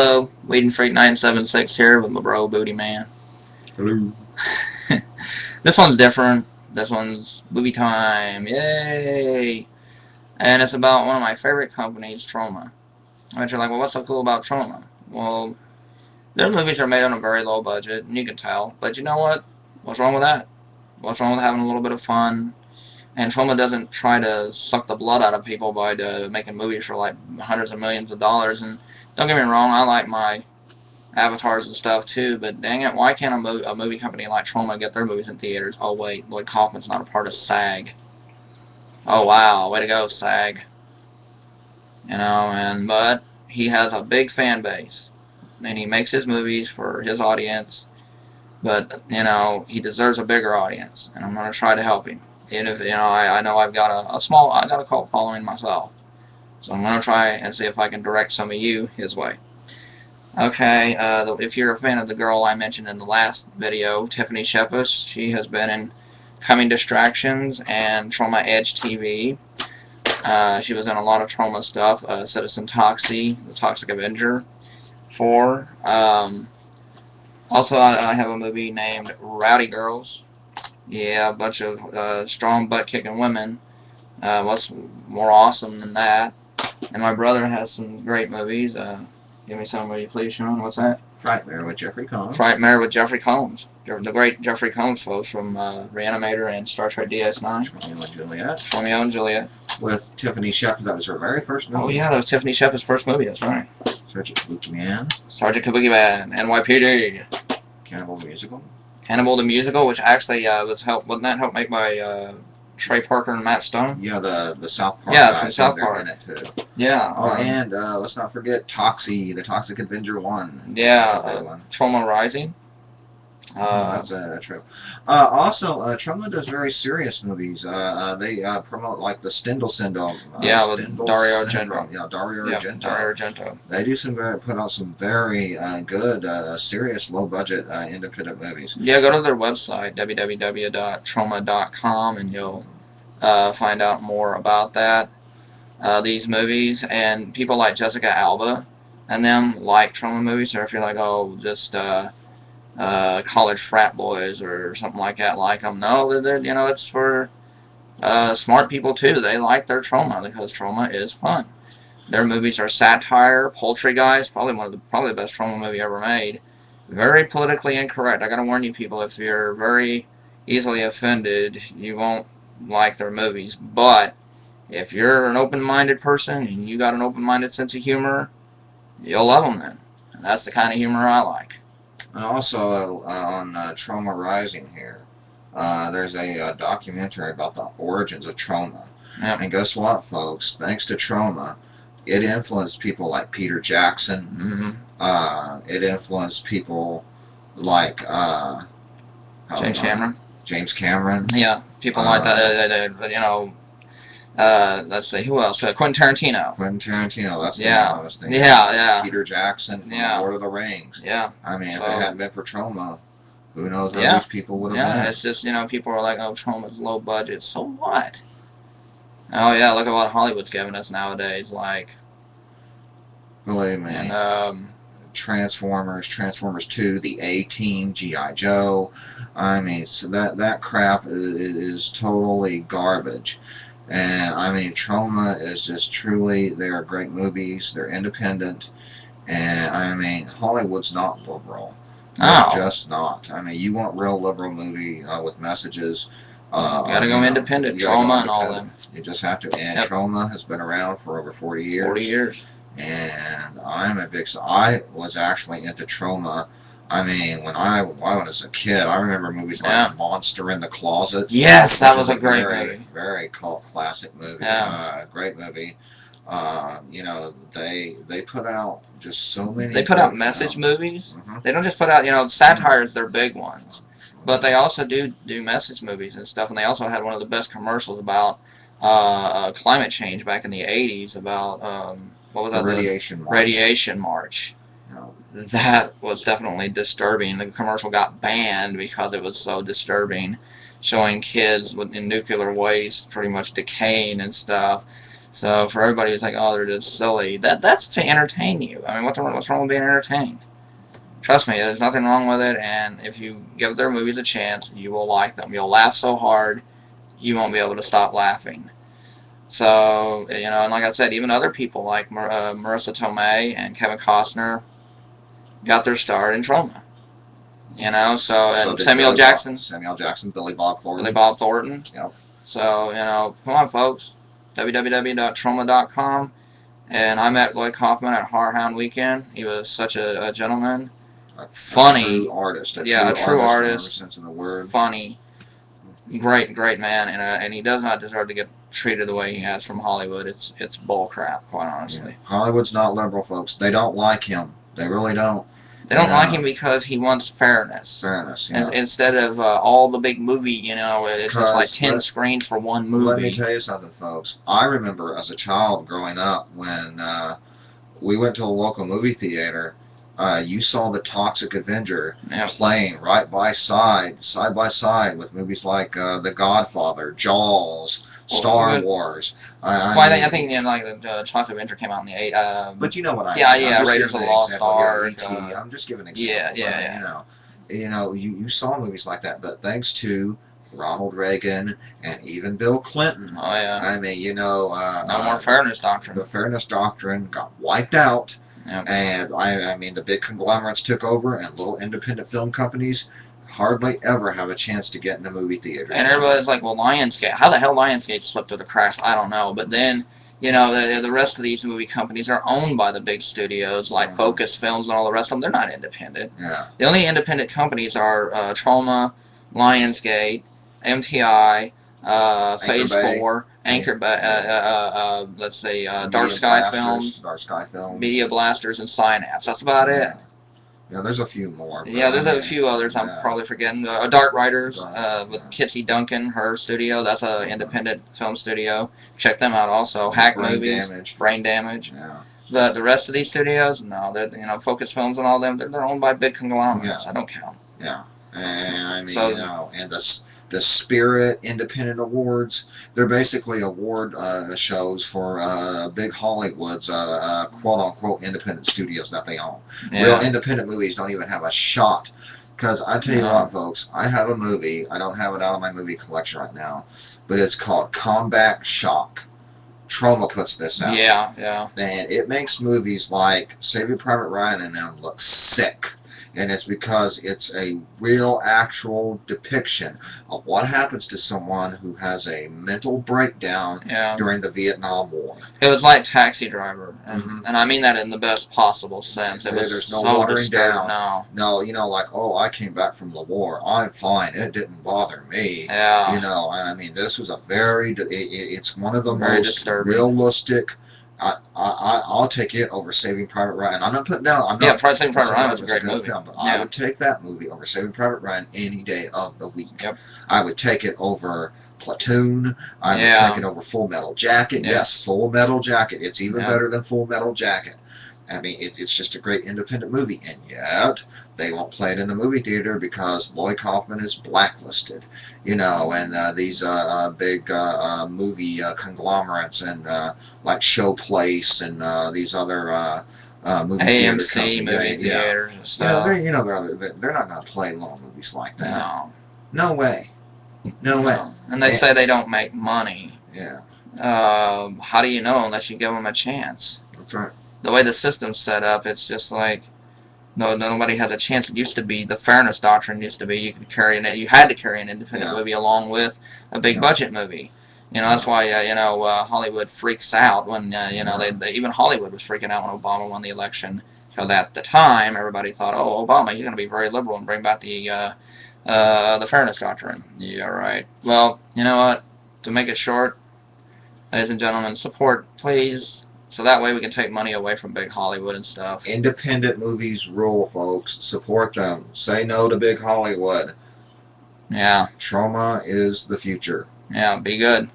Hello, whedonfreak976 here with my bro Booty Man. Hello. This one's different. This one's movie time. Yay! And it's about one of my favorite companies, Troma. And you're like, well, what's so cool about Troma? Well, their movies are made on a very low budget, and you can tell. But you know what? What's wrong with that? What's wrong with having a little bit of fun? And Troma doesn't try to suck the blood out of people by making movies for like hundreds of millions of dollars. And don't get me wrong, I like my avatars and stuff too, but dang it, why can't a movie company like Troma get their movies in theaters? Oh wait, Lloyd Kaufman's not a part of SAG. Oh wow, way to go, SAG. You know, but he has a big fan base, and he makes his movies for his audience, but, you know, he deserves a bigger audience, and I'm going to try to help him. Even if, you know, I know I've got I got a cult following myself. So I'm going to try and see if I can direct some of you his way. Okay, if you're a fan of the girl I mentioned in the last video, Tiffany Shepis, she has been in Coming Distractions and Troma Edge TV. She was in a lot of Troma stuff, Citizen Toxie, The Toxic Avenger 4. Also, I have a movie named Rowdy Girls. Yeah, a bunch of strong butt-kicking women. What's more awesome than that? And my brother has some great movies. Give me some, will you please, Sean? What's that? Frightmare with Jeffrey Combs. Frightmare with Jeffrey Combs. The great Jeffrey Combs, folks, from Reanimator and Star Trek DS9. Romeo and Juliet. Romeo and Juliet. With Tiffany Shepis. That was her very first movie. Oh, yeah, that was Tiffany Shepis' first movie. That's right. Sergeant Kabuki Man. Sergeant Kabuki Man. NYPD. Cannibal the Musical. Cannibal the Musical, which actually wasn't that helped make by Trey Parker and Matt Stone? Yeah, the South Park. Yeah, from South Park. In it too. Yeah. Oh, and let's not forget Toxie, the Toxic Avenger 1. Yeah, That's a one. Troma Rising. That's true. Also, Troma does very serious movies. They promote like the Stendhal syndrome. Yeah, with Dario Argento. Yeah, Dario Argento. Dario Argento. They do put out some very good, serious, low-budget, independent movies. Yeah, go to their website, www.troma.com, and you'll find out more about that. These movies, and people like Jessica Alba and them like Troma movies, or if you're like, oh, just college frat boys or something like that like them. No, you know, it's for smart people too. They like their Troma because Troma is fun. Their movies are satire. Poultry Guys, probably the best Troma movie ever made. Very politically incorrect. I gotta warn you people, if you're very easily offended, you won't like their movies. But if you're an open-minded person and you got an open-minded sense of humor, you'll love them then. And that's the kind of humor I like. And also on Troma Rising here, there's a documentary about the origins of Troma. Yep. And guess what, folks? Thanks to Troma, it influenced people like Peter Jackson. Mm-hmm. It influenced people like James Cameron. James Cameron. Yeah, people like that. You know, let's see, who else? Quentin Tarantino. Quentin Tarantino, that's the yeah. name I was thinking. Yeah. Peter Jackson from Lord of the Rings. Yeah. I mean, if it hadn't been for Troma, who knows where these people would have been. Yeah, it's just, you know, people are like, oh, Troma's low budget. So what? Oh, yeah, look at what Hollywood's giving us nowadays. Like, believe me. And, Transformers 2, the A-Team, G.I. Joe. I mean, so that crap is totally garbage. And, I mean, Troma is just truly, they are great movies, they're independent, and, I mean, Hollywood's not liberal. It's just not. I mean, you want real liberal movie with messages. You gotta go independent, Troma and all them. You just have to, and Troma has been around for over 40 years. 40 years. And I was actually into Troma. I mean, when I was a kid, I remember movies like Monster in the Closet. Yes, that was a great movie. Very cult classic movie. Yeah. Great movie. You know, they put out just so many. They put out message movies. They don't just put out, you know, satires, they're big ones. But they also do message movies and stuff, and they also had one of the best commercials about climate change back in the 80s about, what was that? The Radiation March. Radiation March. That was definitely disturbing. The commercial got banned because it was so disturbing, showing kids in nuclear waste pretty much decaying and stuff. So for everybody who's like, oh, they're just silly, that's to entertain you. I mean, what's wrong with being entertained? Trust me, there's nothing wrong with it, and if you give their movies a chance, you will like them. You'll laugh so hard, you won't be able to stop laughing. So, you know, and like I said, even other people like Marissa Tomei and Kevin Costner got their start in Troma. You know, so, and Samuel Jackson, Billy Bob Thornton. Yep. So, you know, come on, folks. www.troma.com. And I met Lloyd Kaufman at Horrorhound Weekend. He was such a gentleman. Funny. A true artist. A true artist. Sense of the word. Funny. Great man. And he does not deserve to get treated the way he has from Hollywood. It's bull crap, quite honestly. Yeah. Hollywood's not liberal, folks. They don't like him. They really don't. They don't like him because he wants fairness. Yeah. Instead of all the big movie, you know, it's just like 10 screens for one movie. Let me tell you something, folks. I remember as a child growing up when we went to a local movie theater, you saw The Toxic Avenger playing side by side with movies like The Godfather, Jaws, Star Wars. I think you know, like the Toxic Avenger came out in the 80s. But you know what I mean. Yeah, Raiders of the Lost Ark. I'm just giving an example. Yeah. You know, you saw movies like that, but thanks to Ronald Reagan and even Bill Clinton. Oh yeah. I mean, you know, no more fairness doctrine. The fairness doctrine got wiped out. Yep. And I mean, the big conglomerates took over, and little independent film companies hardly ever have a chance to get in the movie theaters. And everybody's like, well, Lionsgate. How the hell Lionsgate slipped through the cracks? I don't know. But then, you know, the rest of these movie companies are owned by the big studios, like Focus Films and all the rest of them. They're not independent. Yeah. The only independent companies are Troma, Lionsgate, MTI, Phase 4, Anchor Bay, let's say Dark Sky Films, Media Blasters, and Synapse. That's about it. Yeah, there's a few more. Yeah, there's a few others I'm probably forgetting. Dark Writers with Kitsy Duncan, her studio. That's an independent film studio. Check them out also. Hack Movies, Brain Damage. Yeah. The rest of these studios, no, they're, you know, Focus Films and all them, they're owned by big conglomerates. I don't count. Yeah, and I mean, you know, and the Spirit Independent Awards, they're basically award shows for big Hollywood's quote-unquote independent studios that they own. Yeah. Real independent movies don't even have a shot. Because I tell you what, folks, I have a movie. I don't have it out of my movie collection right now, but it's called Combat Shock. Troma puts this out. Yeah. And it makes movies like Saving Private Ryan and them look sick. And it's because it's a real, actual depiction of what happens to someone who has a mental breakdown during the Vietnam War. It was like Taxi Driver, and I mean that in the best possible sense. It was There's no so watering disturbed. down. No, you know, like, oh, I came back from the war. I'm fine. It didn't bother me. Yeah. You know, I mean, this was a very, it's one of the very most disturbing. Realistic. I'll take it over Saving Private Ryan. I'm not putting down. Saving Private Ryan was a great movie. Film, but I would take that movie over Saving Private Ryan any day of the week. Yep. I would take it over Platoon. I would take it over Full Metal Jacket. Yes, Full Metal Jacket. It's even better than Full Metal Jacket. I mean, it's just a great independent movie, and yet they won't play it in the movie theater because Lloyd Kaufman is blacklisted, you know, and these big movie conglomerates and like Showplace and these other movie AMC movie theaters and stuff. You know, they're not going to play little movies like that. No way. No way. And they say they don't make money. Yeah. How do you know unless you give them a chance? That's right. The way the system's set up, it's just like nobody has a chance. It used to be the fairness doctrine. Used to be you had to carry an independent movie along with a big budget movie. You know, that's why you know, Hollywood freaks out when you know even Hollywood was freaking out when Obama won the election, because at the time everybody thought, oh, Obama, he's going to be very liberal and bring back the fairness doctrine. Yeah, right. Well, you know what? To make it short, ladies and gentlemen, support, please. So that way we can take money away from big Hollywood and stuff. Independent movies rule, folks. Support them. Say no to big Hollywood. Yeah. Troma is the future. Yeah, be good.